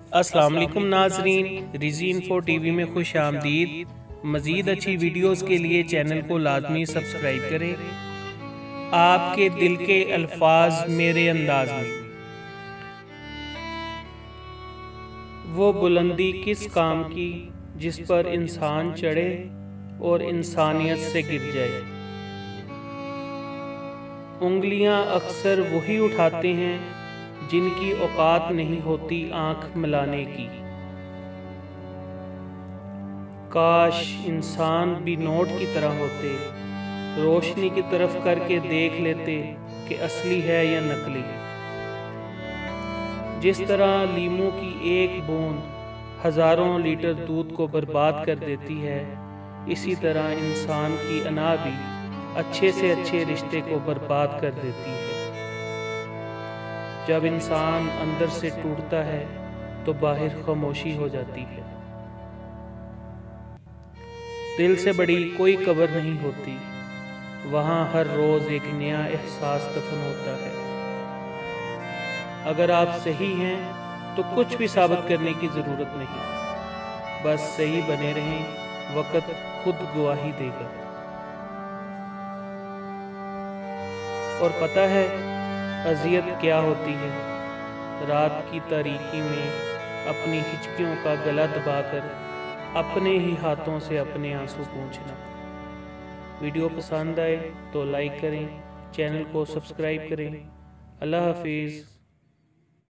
अस्सलाम वालेकुम नाजरीन, रिजी इन्फो टीवी में खुश आमदीद। मज़ीद अच्छी वीडियोस के लिए चैनल को लाजमी सब्सक्राइब करें। आपके दिल के अल्फाज मेरे अंदाज में। वो बुलंदी किस काम की जिस पर इंसान चढ़े और इंसानियत से गिर जाए। उंगलियां अक्सर वही उठाते हैं जिनकी औकात नहीं होती आंख मिलाने की। काश इंसान भी नोट की तरह होते, रोशनी की तरफ करके देख लेते कि असली है या नकली। जिस तरह लीमू की एक बूंद हजारों लीटर दूध को बर्बाद कर देती है, इसी तरह इंसान की अना भी अच्छे से अच्छे रिश्ते को बर्बाद कर देती है। जब इंसान अंदर से टूटता है तो बाहर खामोशी हो जाती है। दिल से बड़ी कोई कब्र नहीं होती, वहाँ हर रोज एक नया एहसास दफन होता है। अगर आप सही हैं तो कुछ भी साबित करने की जरूरत नहीं, बस सही बने रहें, वक्त खुद गवाही देगा। और पता है अजियत क्या होती है? रात की तारीकी में अपनी हिचकियों का गला दबाकर अपने ही हाथों से अपने आंसू पोंछना। वीडियो पसंद आए तो लाइक करें, चैनल को सब्सक्राइब करें। अल्लाह हाफिज़।